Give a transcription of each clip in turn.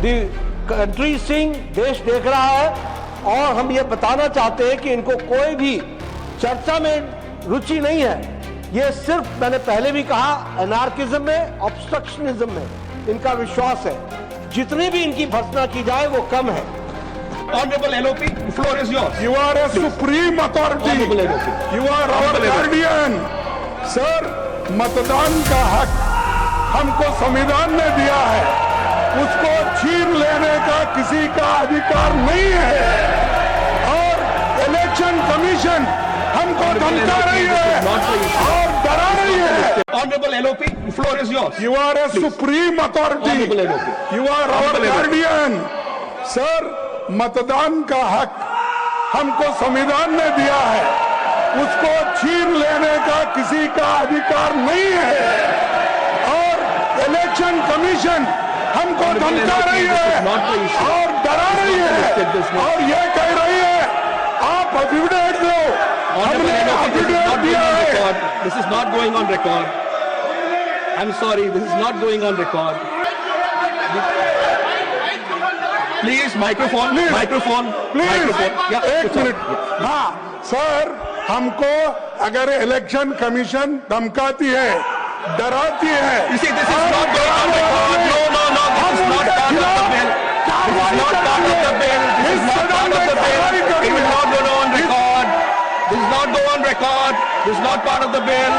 Country Singh देश देख रहा है और हम ये बताना चाहते हैं कि इनको कोई भी चर्चा में रुचि नहीं है। ये सिर्फ मैंने पहले भी कहा एनार्किज्म में, ऑब्स्ट्रक्शनिज्म में इनका विश्वास है। जितनी भी इनकी भर्त्सना की जाए वो कम है। Honorable LOP, the floor is yours. You are a supreme authority. Honorable LOP. You are our guardian. Sir, मतदान का हक हमको संविधान ने दिया है, उसको छीन लेने का किसी का अधिकार नहीं है। और इलेक्शन कमीशन हमको धमका रही है और डरा रही है। Honorable LOP, the floor is yours. You are a supreme authority. Honorable LOP. You are our Honorable LOP. guardian. Sir, मतदान का हक हमको संविधान ने दिया है, उसको छीन लेने का किसी का अधिकार नहीं है। और इलेक्शन कमीशन हमको धमका रही है और डरा रही है और ये कह रही है आप एफिडेविट दो। हमने एफिडेविट दिया है। This is not going on record. I'm sorry, this is not going on record. Please, microphone, Please. microphone, please microphone. Yeah, एक it's all- मिनट। हाँ सर, हमको अगर इलेक्शन कमीशन धमकाती है, डराती है, You see, this is not going on record. No, no, no, this is not part of the bill. This is not part of the bill. This is not part of the bill. It will not go on record. This is not go on record. This is not part of the bill.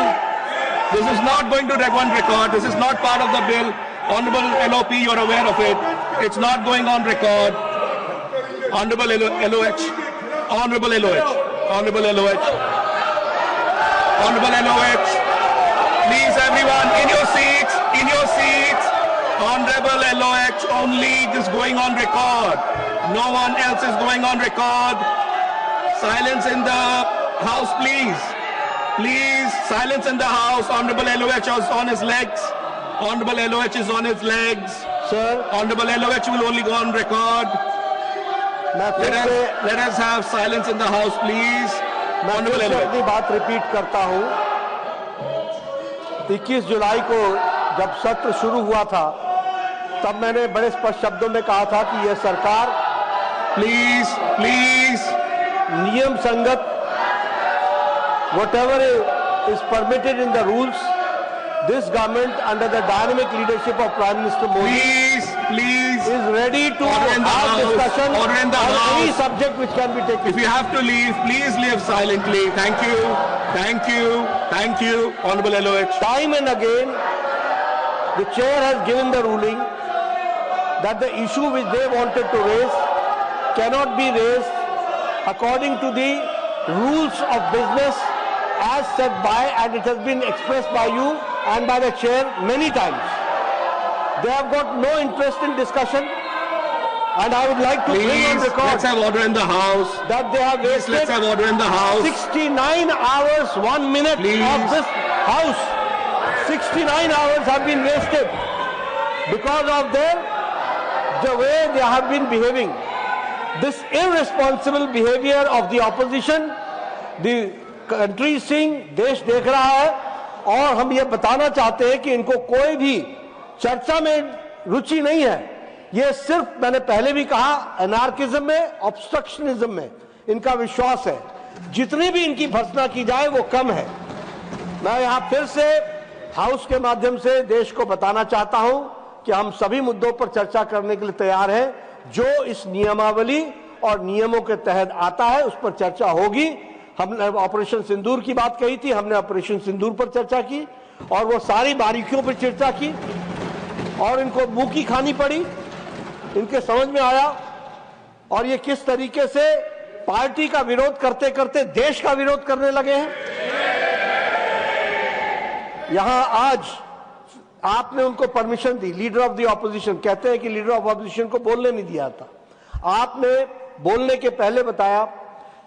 This is not going to go on record. This is not part of the bill. Honorable LOP, you're aware of it. It's not going on record. Honorable LOH. Honorable LOH. Honorable LOH. Honorable LOH. Please, everyone, in your seats, in your seats. Honorable LOH, only this going on record. No one else is going on record. Silence in the house, please. Please, silence in the house. Honorable LOH is on his legs. Honorable LOH is on his legs. Sir, Honorable LOH will only go on record. मैं फिर से Let us have silence in the house, please. मैं Honorable फिर से LOH. अपनी बात repeat करता हूं। 21 जुलाई को जब सत्र शुरू हुआ था तब मैंने बड़े स्पष्ट शब्दों में कहा था कि यह सरकार Please, please. नियम संगत whatever is permitted in the rules, this government under the dynamic leadership of Prime Minister Modi Please, please. is ready to Order in the have house. discussion Order in the on any house. subject which can be taken. If you have to leave, please leave silently. Thank you. Thank you. Thank you. Honorable LOH. Time and again, the chair has given the ruling that the issue which they wanted to raise cannot be raised according to the rules of business as set by, and it has been expressed by you and by the chair many times. They have got no interest in discussion, and I would like to bring on Please, record let's have order in the house. that they have Please, let's have wasted order in the house. 69 hours, 1 minute Please. of this house. 69 hours have been wasted because of the way they have been behaving. This irresponsible behavior of the opposition, the country Singh देश देख रहा है और हम ये बताना चाहते हैं कि इनको कोई भी चर्चा में रुचि नहीं है। ये सिर्फ मैंने पहले भी कहा एनार्किज्म में, ऑब्स्ट्रक्शनिज्म में इनका विश्वास है। जितनी भी इनकी भर्त्सना की जाए वो कम है। मैं यहाँ फिर से हाउस के माध्यम से देश को बताना चाहता हूं कि हम सभी मुद्दों पर चर्चा करने के लिए तैयार हैं। जो इस नियमावली और नियमों के तहत आता है उस पर चर्चा होगी। हमने ऑपरेशन सिंदूर की बात कही थी, हमने ऑपरेशन सिंदूर पर चर्चा की और वो सारी बारीकियों पर चर्चा की और इनको मुंह की खानी पड़ी। इनके समझ में आया और ये किस तरीके से पार्टी का विरोध करते करते देश का विरोध करने लगे हैं। यहां आज आपने उनको permission the, leader of the opposition, कहते हैं कि लीडर ऑफ ऑपोजिशन को बोलने नहीं दिया था। आपने बोलने के पहले बताया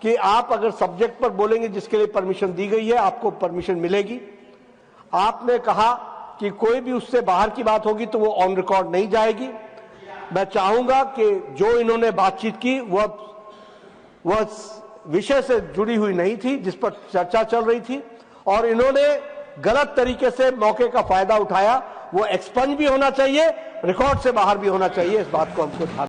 कि आप अगर सब्जेक्ट पर बोलेंगे जिसके लिए परमिशन दी गई है आपको परमिशन मिलेगी। आपने कहा कि कोई भी उससे बाहर की बात होगी तो वो ऑन रिकॉर्ड नहीं जाएगी। मैं चाहूंगा कि जो इन्होंने बातचीत की वह विषय से जुड़ी हुई नहीं थी जिस पर चर्चा चल रही थी और इन्होंने गलत तरीके से मौके का फायदा उठाया। वो एक्सपंज भी होना चाहिए, रिकॉर्ड से बाहर भी होना चाहिए। इस बात को हमको ध्यान